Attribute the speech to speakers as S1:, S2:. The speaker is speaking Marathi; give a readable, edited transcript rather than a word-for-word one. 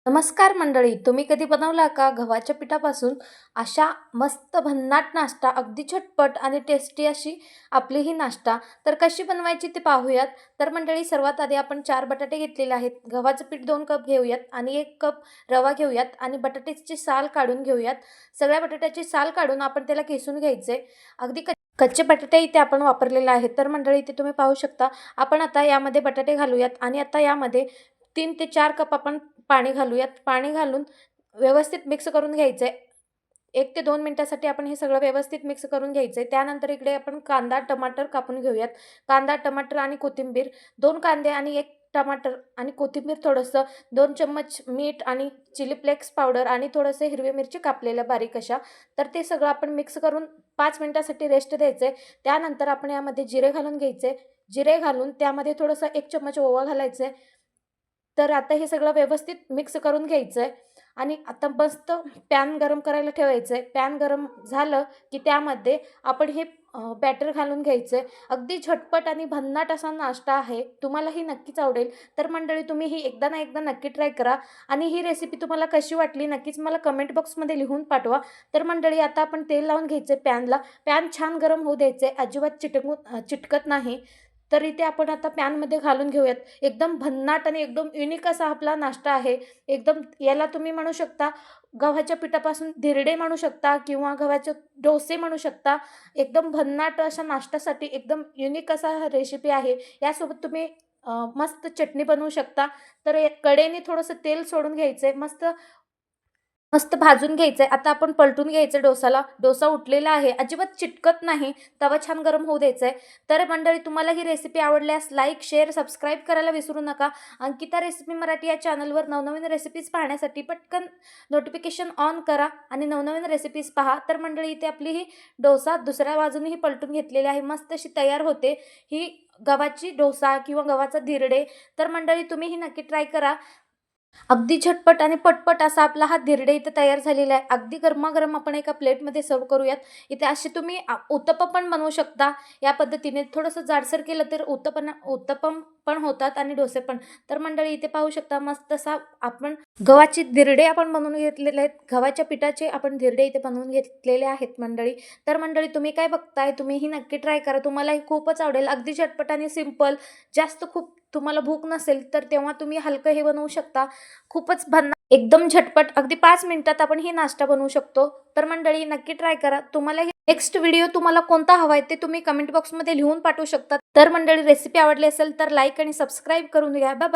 S1: नमस्कार मंडळी, तुम्ही कधी बनवला का गव्हाच्या पिठापासून अशा मस्त भन्नाट नाश्ता, अगदी झटपट आणि टेस्टी अशी आपली ही नाश्ता. तर कशी बनवायची ते पाहूयात. तर मंडळी, सर्वात आधी आपण 4 बटाटे घेतलेले आहेत. गव्हाचं पीठ 2 कप घेऊयात आणि 1 कप रवा घेऊयात आणि बटाट्याची साल काढून घेऊयात. सगळ्या बटाट्याची साल काढून आपण त्याला किसून घ्यायचे. अगदी कच्चे बटाटे इथे आपण वापरलेले आहेत. तर मंडळी, इथे तुम्ही पाहू शकता. आपण आता यामध्ये बटाटे घालूयात आणि आता यामध्ये 3 ते 4 कप आपण पाणी घालूयात. पाणी घालून व्यवस्थित मिक्स करून घ्यायचं आहे. 1 ते 2 मिनिटासाठी आपण हे सगळं व्यवस्थित मिक्स करून घ्यायचं आहे. त्यानंतर इकडे आपण कांदा, टमाटर कापून घेऊयात. कांदा, टमाटर आणि कोथिंबीर, 2 कांदे आणि 1 टमाटर आणि कोथिंबीर थोडंसं, 2 चम्मच मीठ आणि चिली फ्लेक्स पावडर आणि थोडंसं हिरवी मिरची कापलेल्या बारीक अशा. तर ते सगळं आपण मिक्स करून 5 मिनिटासाठी रेस्ट द्यायचं आहे. त्यानंतर आपण यामध्ये जिरे घालून घ्यायचे. जिरे घालून त्यामध्ये थोडंसं 1 चम्मच ओवा घालायचं आहे. तर आता हे सगळं व्यवस्थित मिक्स करून घ्यायचं आहे आणि आता मस्त पॅन गरम करायला ठेवायचं आहे. पॅन गरम झालं की त्यामध्ये आपण हे बॅटर घालून घ्यायचं आहे. अगदी झटपट आणि भन्नाट असा नाश्ता आहे. तुम्हालाही नक्कीच आवडेल. तर मंडळी, तुम्ही ही एकदा ना एकदा नक्की ट्राय करा आणि ही रेसिपी तुम्हाला कशी वाटली नक्कीच मला कमेंट बॉक्समध्ये लिहून पाठवा. तर मंडळी, आता आपण तेल लावून घ्यायचं आहे पॅनला. पॅन छान गरम होऊ द्यायचं आहे, अजिबात चिटकत नाही. तर इथे आपण आता पॅनमध्ये घालून घेऊयात. एकदम भन्नाट आणि एकदम युनिक असा आपला नाश्ता आहे. एकदम याला तुम्ही म्हणू शकता गव्हाच्या पिठापासून धिरडे म्हणू शकता किंवा गव्हाचे डोसे म्हणू शकता. एकदम भन्नाट अशा नाश्त्यासाठी एकदम युनिक असा हा रेसिपी आहे. यासोबत तुम्ही मस्त चटणी बनवू शकता. तर कढईने थोडंसं तेल सोडून घ्यायचं आहे. मस्त मस्त भाजून घ्यायचं आहे. आता आपण पलटून घ्यायचं डोसाला. डोसा उठलेला आहे, अजिबात चिटकत नाही. तवा छान गरम होऊ द्यायचा आहे. तर मंडळी, तुम्हाला ही रेसिपी आवडल्यास लाईक, शेअर, सबस्क्राईब करायला विसरू नका. अंकिता रेसिपी मराठी या चॅनलवर नवनवीन रेसिपीज पाहण्यासाठी पटकन नोटिफिकेशन ऑन करा आणि नवनवीन रेसिपीज पहा. तर मंडळी, इथे आपली ही डोसा दुसऱ्या बाजूनेही पलटून घेतलेली आहे. मस्त अशी तयार होते ही गव्हाची डोसा किंवा गव्हाचा धिरडे. तर मंडळी, तुम्ही ही नक्की ट्राय करा. अगदी झटपट आणि पटपट असा आपला हा धिरडे इथे तयार झालेला आहे. अगदी गरमागरम आपण एका प्लेटमध्ये सर्व्ह करूयात. इथे असे तुम्ही उत्तप्पा पण बनवू शकता. या पद्धतीने थोडंसं जाडसर केलं तर उत्तप्पम पण होतात आणि डोसे पण. तर मंडळी, इथे पाहू शकता मस्त असा आपण गव्हाचे धिरडे आपण बनवून घेतलेले आहेत. गव्हाच्या पिठाचे आपण धिरडे इथे बनवून घेतलेले आहेत मंडळी. तर मंडळी, तुम्ही काय बघताय, तुम्ही ही नक्की ट्राय करा. तुम्हालाही खूपच आवडेल. अगदी झटपट आणि सिंपल. जास्त खूप तुम्हाला भूक नसेल तर तेव्हा तुम्ही हलकं हे बनवू शकता. खूपच एकदम झटपट अगदी 5 मिनिटात आपण ही नाश्ता बनवू शकतो. तर मंडळी, नक्की ट्राय करा. तुम्हाला नेक्स्ट व्हिडिओ तुम्हाला कोणता हवा आहे ते तुम्ही कमेंट बॉक्समध्ये लिहून पाठवू शकता. तर मंडळी, रेसिपी आवडली असेल तर लाईक आणि सबस्क्राईब करून घ्या. Bye bye.